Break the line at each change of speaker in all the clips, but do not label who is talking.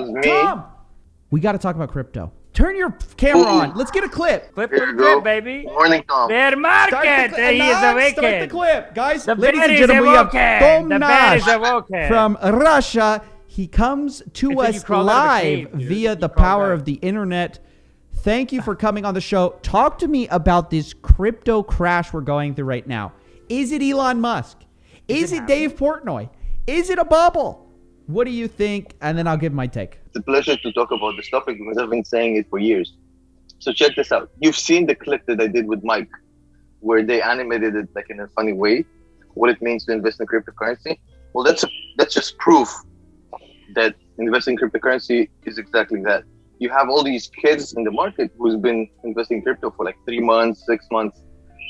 was me.
Tom, we got to talk about crypto. Turn your camera on. Let's get a clip.
Clip for the drip, baby.
Morning, Tom.
Bear market. He is awakened.
Start the clip. Guys,
The
ladies
bear
and
is
gentlemen, we have
awoken.
Tom
The bear is
Nash
awoken.
from Russia. He comes to
Until you
us
crawl out of a
live
cave, dude.
via
You
the
crawl
power
out.
of the internet. Thank you for coming on the show. Talk to me about this crypto crash we're going through right now. Is it Elon Musk? Is it Dave Portnoy? Is it a bubble? What do you think? And then I'll give my take.
It's a pleasure to talk about this topic because I've been saying it for years. So check this out. You've seen the clip that I did with Mike, where they animated it like in a funny way, what it means to invest in cryptocurrency. Well, that's just proof that investing in cryptocurrency is exactly that. You have all these kids in the market who's been investing in crypto for like 3 months, 6 months.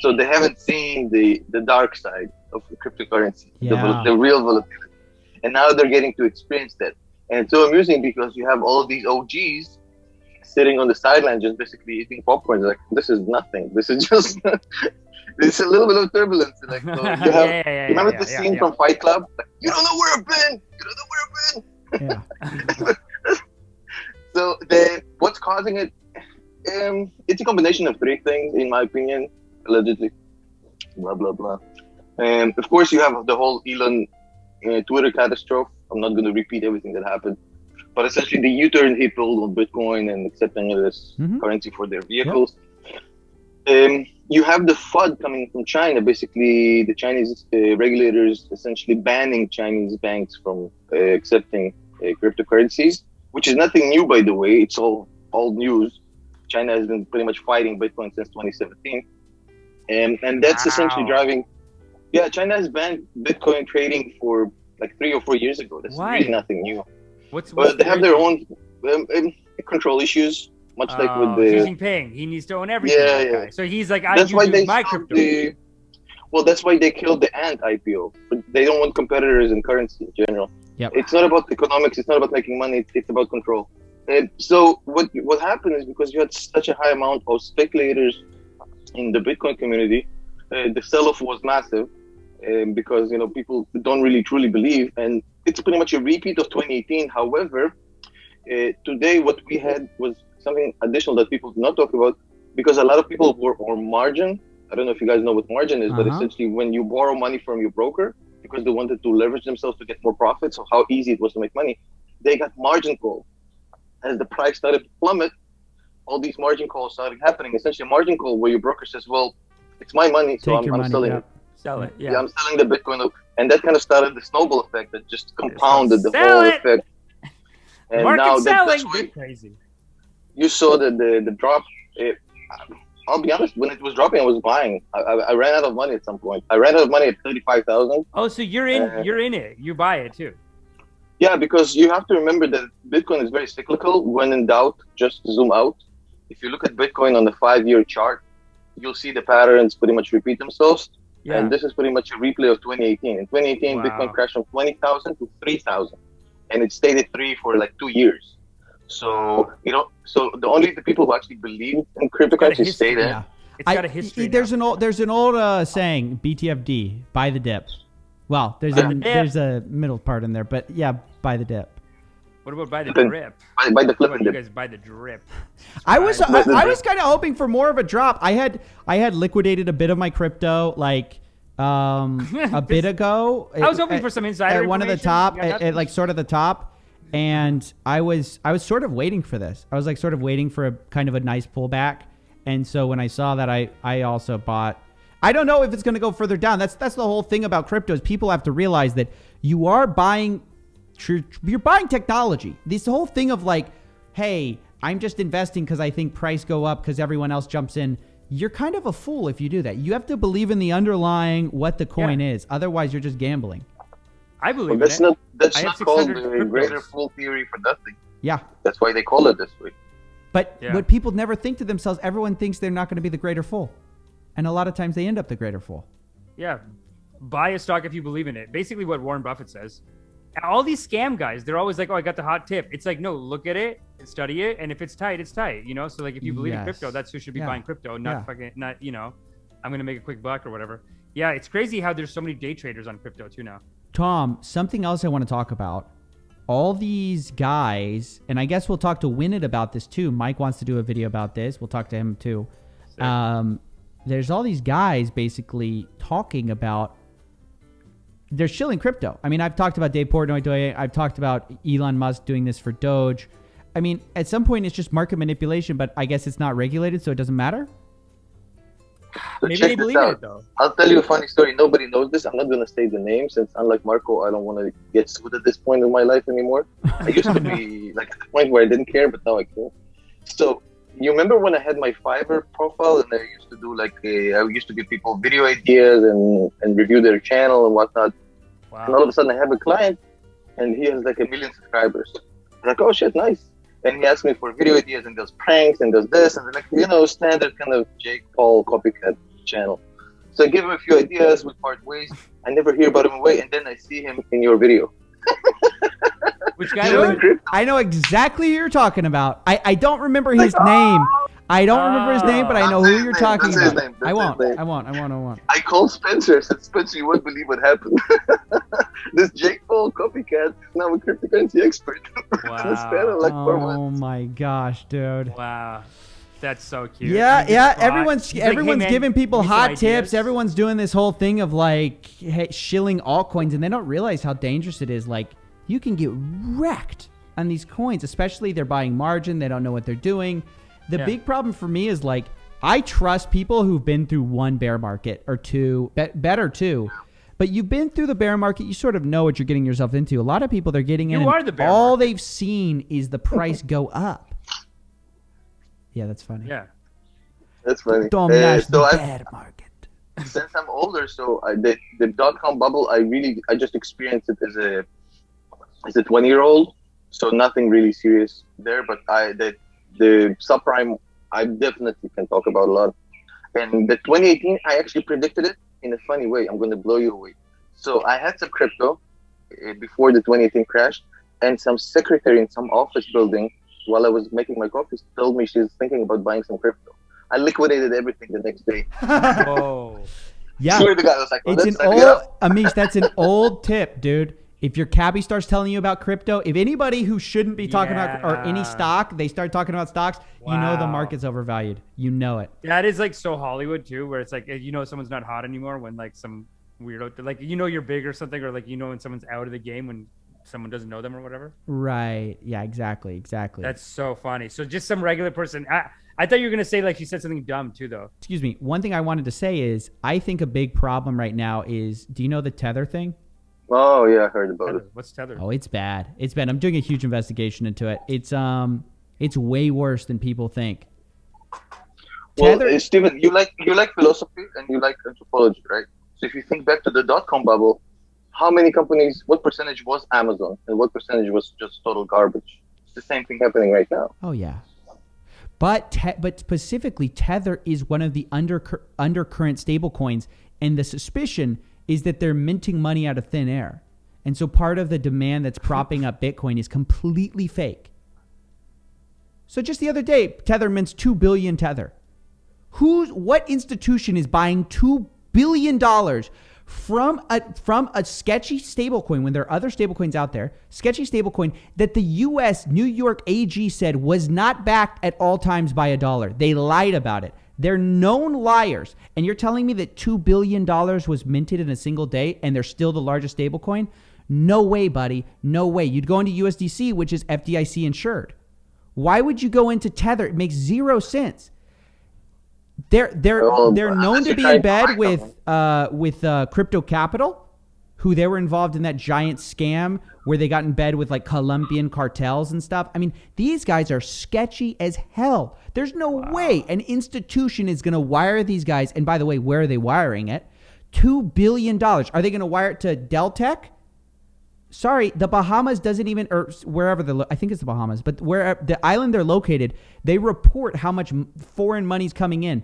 So they haven't seen the dark side of cryptocurrency, the real volatility. And now they're getting to experience that. And it's so amusing because you have all of these OGs sitting on the sideline just basically eating popcorn. They're like, this is nothing. This is just, it's a little bit of turbulence. Like, so you have, remember the scene from Fight Club? Like, you don't know where I've been. You don't know where I've been.
Yeah.
So what's causing it? It's a combination of 3 things, in my opinion, allegedly. Blah, blah, blah. Of course, you have the whole Elon Twitter catastrophe. I'm not going to repeat everything that happened. But essentially, the U-turn he pulled on Bitcoin and accepting it as currency for their vehicles. Yep. You have the FUD coming from China. Basically, the Chinese regulators essentially banning Chinese banks from accepting cryptocurrencies, which is nothing new, by the way. It's all news. China has been pretty much fighting Bitcoin since 2017. And that's essentially driving... Yeah, China has banned Bitcoin trading for like 3 or 4 years ago. That's really nothing new. But they have their own control issues, much like with the...
Xi Jinping. He needs to own everything.
Yeah.
So he's like,
that's why they
my crypto.
That's why they killed the Ant IPO. They don't want competitors in currency in general.
Yep.
It's not about economics. It's not about making money. It's about control. So what happened is because you had such a high amount of speculators in the Bitcoin community, the sell-off was massive. Because people don't really truly believe, and it's pretty much a repeat of 2018. However, today what we had was something additional that people do not talk about, because a lot of people were on margin. I don't know if you guys know what margin is, but essentially when you borrow money from your broker because they wanted to leverage themselves to get more profits, so how easy it was to make money, they got margin call. As the price started to plummet, all these margin calls started happening. Essentially, a margin call where your broker says, "Well, it's my money, so I'm selling it."
Sell it.
Yeah, I'm selling the Bitcoin, and that kind of started the snowball effect that just compounded the whole effect. And now that's why
crazy.
You saw the drop. I'll be honest, when it was dropping, I was buying. I ran out of money at some point. I ran out of money at 35,000.
Oh, so you're in it. You buy it too.
Yeah, because you have to remember that Bitcoin is very cyclical. When in doubt, just zoom out. If you look at Bitcoin on the 5-year chart, you'll see the patterns pretty much repeat themselves. Yeah. And this is pretty much a replay of 2018. In 2018, Bitcoin crashed from 20,000 to 3,000, and it stayed at 3 for like 2 years. So so the people who actually believe in cryptocurrency stay there.
Yeah. It's got a history.
There's an old saying, BTFD, buy the dip. Well, there's a middle part in there, but yeah, buy the dip.
What about buy the drip?
Buy the flip and
You
dip.
guys buy the drip.
I was kind of hoping for more of a drop. I had liquidated a bit of my crypto like a bit ago.
I was hoping for some insider
at one of the top, at like sort of the top, and I was sort of waiting for this. I was like sort of waiting for a kind of a nice pullback, and so when I saw that, I also bought. I don't know if it's going to go further down. That's the whole thing about crypto is people have to realize that you are buying. You're buying technology. This whole thing of like, hey, I'm just investing because I think price go up because everyone else jumps in. You're kind of a fool if you do that. You have to believe in the underlying what the coin is. Otherwise, you're just gambling.
I believe
that's
in it.
That's not called the greater fool theory for nothing.
Yeah.
That's why they call it this way.
But what people never think to themselves, everyone thinks they're not going to be the greater fool. And a lot of times they end up the greater fool.
Yeah. Buy a stock if you believe in it. Basically what Warren Buffett says. All these scam guys, they're always like, oh, I got the hot tip. It's like, no, look at it and study it. And if it's tight, it's tight. So like if you believe in crypto, that's who should be buying crypto, not fucking, not, I'm going to make a quick buck or whatever. Yeah, it's crazy how there's so many day traders on crypto too now.
Tom, something else I want to talk about all these guys, and I guess we'll talk to Winnet about this too. Mike wants to do a video about this. We'll talk to him too. There's all these guys basically talking about they're shilling crypto. I mean, I've talked about Dave Portnoy doing it. I've talked about Elon Musk doing this for Doge. I mean, at some point it's just market manipulation, but I guess it's not regulated, so it doesn't matter.
So
Maybe
check
they
this
believe
out.
it though.
I'll tell you a funny story. Nobody knows this. I'm not going to say the name since, unlike Marco, I don't want to get sued at this point in my life anymore. I used to be like at the point where I didn't care, but now I care. So you remember when I had my Fiverr profile and I used to do I used to give people video ideas and review their channel and whatnot.
Wow.
And all of a sudden I have a client and he has like 1 million subscribers. I'm like, oh shit, nice. And he asked me for video ideas and does pranks and does this and like, standard kind of Jake Paul copycat channel. So I give him a few ideas, we part ways. I never hear about him away, and then I see him in your video.
Which guy?
I know exactly who you're talking about. I don't remember his name. I don't remember his name, but I know who you're talking about. I won't. I
called Spencer. I said, Spencer, you won't believe what happened. This Jake Paul copycat is now a cryptocurrency expert.
Wow.
Oh my gosh, dude.
Wow. That's so cute.
Yeah. Everyone's
hey, man,
giving people hot
ideas.
tips. Everyone's doing this whole thing of like shilling altcoins, and they don't realize how dangerous it is. Like, you can get wrecked on these coins, especially they're buying margin. They don't know what they're doing. The big problem for me is like, I trust people who've been through one bear market or two, better two. But you've been through the bear market, you sort of know what you're getting yourself into. A lot of people, they're getting in. All they've seen is the price go up. Yeah, that's funny.
Yeah.
That's funny.
Tom Nash, the bear market.
Since I'm older, so the dot-com bubble, I just experienced it as a 20-year-old. So nothing really serious there, but the subprime, I definitely can talk about a lot. And the 2018, I actually predicted it in a funny way. I'm going to blow you away. So I had some crypto before the 2018 crash, and some secretary in some office building, while I was making my coffee, told me she's thinking about buying some crypto. I liquidated everything the next day.
Whoa.
Yeah.
Swear to God, I was like,
Amish, that's an old tip, dude. If your cabbie starts telling you about crypto, if anybody who shouldn't be talking about or any stock, they start talking about stocks, you know the market's overvalued. You know it.
That is like so Hollywood too, where it's like, someone's not hot anymore when like some weirdo, like, you're big or something, or like, when someone's out of the game when someone doesn't know them or whatever.
Right. Yeah, exactly.
That's so funny. So just some regular person. I thought you were going to say like she said something dumb too, though.
Excuse me. One thing I wanted to say is I think a big problem right now is, do you know the Tether thing?
Oh yeah, I heard about it.
What's Tether?
Oh, it's bad. It's bad. I'm doing a huge investigation into it. It's way worse than people think.
Well, Steven, you like philosophy and you like anthropology, right? So if you think back to the dot-com bubble, how many companies, what percentage was Amazon and what percentage was just total garbage? It's the same thing happening right now.
Oh yeah. But specifically, Tether is one of the undercurrent stable coins, and the suspicion is that they're minting money out of thin air. And so part of the demand that's propping up Bitcoin is completely fake. So just the other day, Tether mints 2 billion Tether. What institution is buying $2 billion from a sketchy stablecoin when there are other stablecoins out there, sketchy stablecoin that the U.S. New York AG said was not backed at all times by a dollar. They lied about it. They're known liars. And you're telling me that $2 billion was minted in a single day and they're still the largest stablecoin? No way, buddy. No way. You'd go into USDC, which is FDIC insured. Why would you go into Tether? It makes zero sense. They're known to be in bed with Crypto Capital, who they were involved in that giant scam where they got in bed with like Colombian cartels and stuff. I mean, these guys are sketchy as hell. There's no way an institution is going to wire these guys. And by the way, where are they wiring it? $2 billion. Are they going to wire it to Deltec? Sorry, the Bahamas doesn't even, or wherever I think it's the Bahamas, but where the island they're located, they report how much foreign money's coming in.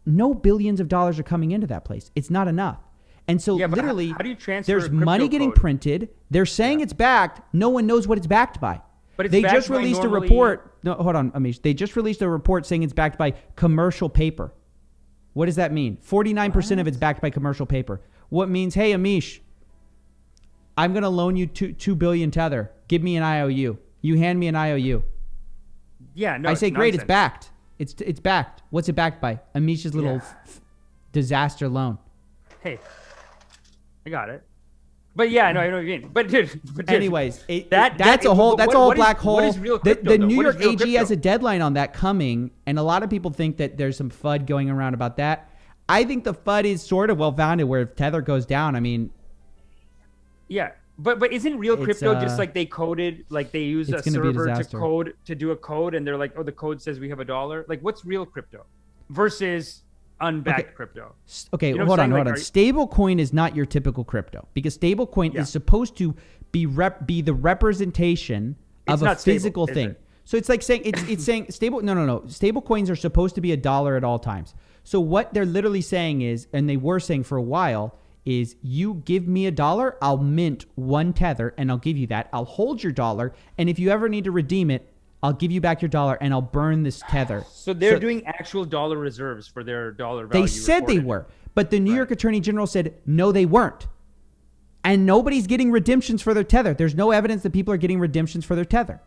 No billions of dollars are coming into that place. It's not enough. And so literally,
how do you transfer
there's money getting printed. They're saying it's backed. No one knows what it's backed by.
But
they just released a report. No, hold on, Amish. They just released a report saying it's backed by commercial paper. What does that mean? 49% of it's backed by commercial paper. What means, hey, Amish, I'm going to loan you 2 billion Tether. Give me an IOU. You hand me an IOU.
Yeah, no.
I say, great,
nonsense.
it's backed. It's backed. What's it backed by? Amish's little disaster loan.
Hey, I got it. But yeah, I know what you mean. But dude,
anyways, that's a whole black hole.
What is real crypto,
the New
What is
York
real
AG
crypto?
has a deadline on that coming, and a lot of people think that there's some FUD going around about that. I think the FUD is sort of well founded. Where if Tether goes down, I mean,
yeah. But isn't real crypto just like they coded, like they use a server to do a code, and they're like, oh, the code says we have $1. Like, what's real crypto versus unbacked crypto?
Okay,
You know
hold
what I'm
on.
saying? Like,
Stablecoin is not your typical crypto because stablecoin is supposed to be the representation of a physical thing. So it's like saying it's saying stable. No. Stable coins are supposed to be $1 at all times. So what they're literally saying is, and they were saying for a while, is you give me $1, I'll mint 1 Tether, and I'll give you that. I'll hold your $1, and if you ever need to redeem it, I'll give you back your $1, and I'll burn this Tether.
So they're doing actual dollar reserves for their dollar value.
They said
reported.
they were, but the New York Attorney General said no, they weren't. And nobody's getting redemptions for their Tether. There's no evidence that people are getting redemptions for their Tether.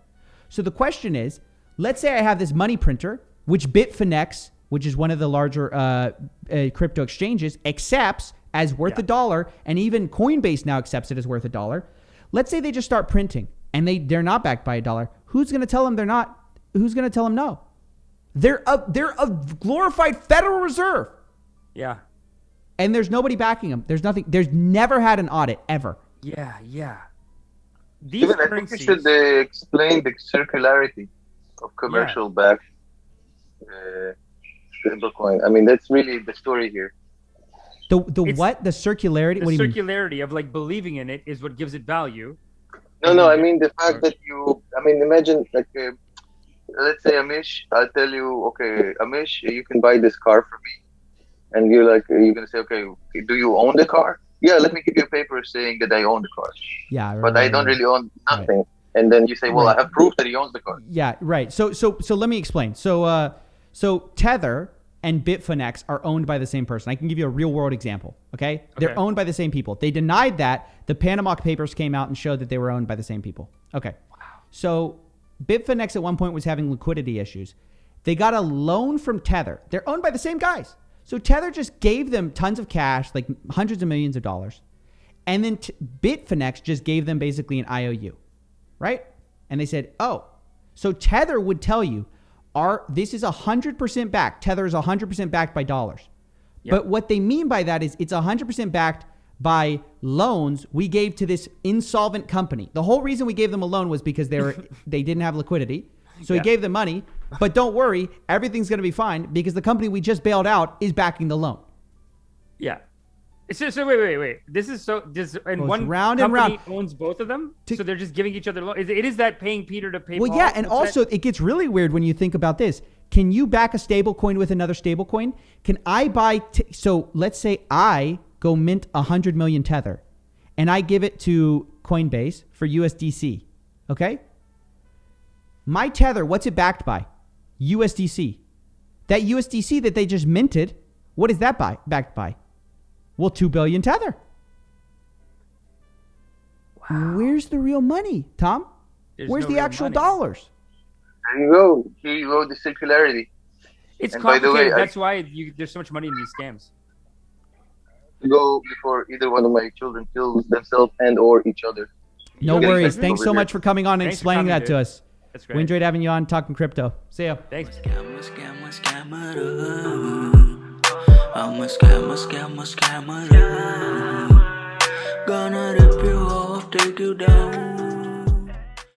So the question is, let's say I have this money printer, which Bitfinex, which is one of the larger crypto exchanges, accepts as worth $1, and even Coinbase now accepts it as worth $1. Let's say they just start printing, and they're not backed by $1. Who's going to tell them they're not? Who's going to tell them no? They're a glorified Federal Reserve.
Yeah.
And there's nobody backing them. There's nothing. There's never had an audit ever.
Yeah. These
Even I think you should explain the circularity of commercial backed stablecoin. I mean, that's really the story here.
The what? The circularity?
The
what do you mean?
circularity of like believing in it is what gives it value.
No. I mean the fact that imagine like, let's say Amish. I'll tell you, okay, Amish, you can buy this car for me, and you're gonna say, okay, do you own the car? Yeah, let me give you a paper saying that I own the car.
Yeah, right,
but I don't really own nothing. Right. And then you say, well, I have proof that he owns the car.
Yeah, right. So let me explain. So Tether and Bitfinex are owned by the same person. I can give you a real world example. Okay? They're owned by the same people. They denied that. The Panama Papers came out and showed that they were owned by the same people. Okay. Wow. So Bitfinex at one point was having liquidity issues. They got a loan from Tether. They're owned by the same guys. So Tether just gave them tons of cash, like hundreds of millions of dollars. And then Bitfinex just gave them basically an IOU. Right? And they said, oh, so Tether would tell you, this is 100% backed. Tether is 100% backed by dollars. Yep. But what they mean by that is it's 100% backed by loans we gave to this insolvent company. The whole reason we gave them a loan was because they didn't have liquidity. So he gave them money. But don't worry, everything's going to be fine because the company we just bailed out is backing the loan.
Yeah. So wait. This is one
round
company
and round.
Owns both of them, so they're just giving each other loans. It is that paying Peter to pay
Paul. Well, yeah, and also it gets really weird when you think about this. Can you back a stable coin with another stable coin? Can I buy? So let's say I go mint 100 million Tether, and I give it to Coinbase for USDC. Okay. My Tether, what's it backed by? USDC. That USDC that they just minted, what is that backed by? Well, 2 billion Tether. Wow. Where's the real money, Tom? Where's the actual dollars?
There you go. Here you go, the circularity.
It's complicated. That's why there's so much money in these scams.
Go before either one of my children kills themselves and or each other.
No worries. Thanks so much for coming on and explaining that to us.
That's great.
We enjoyed having you on talking crypto. See ya.
Thanks.
I'm a scammer. Gonna rip you off, take you down.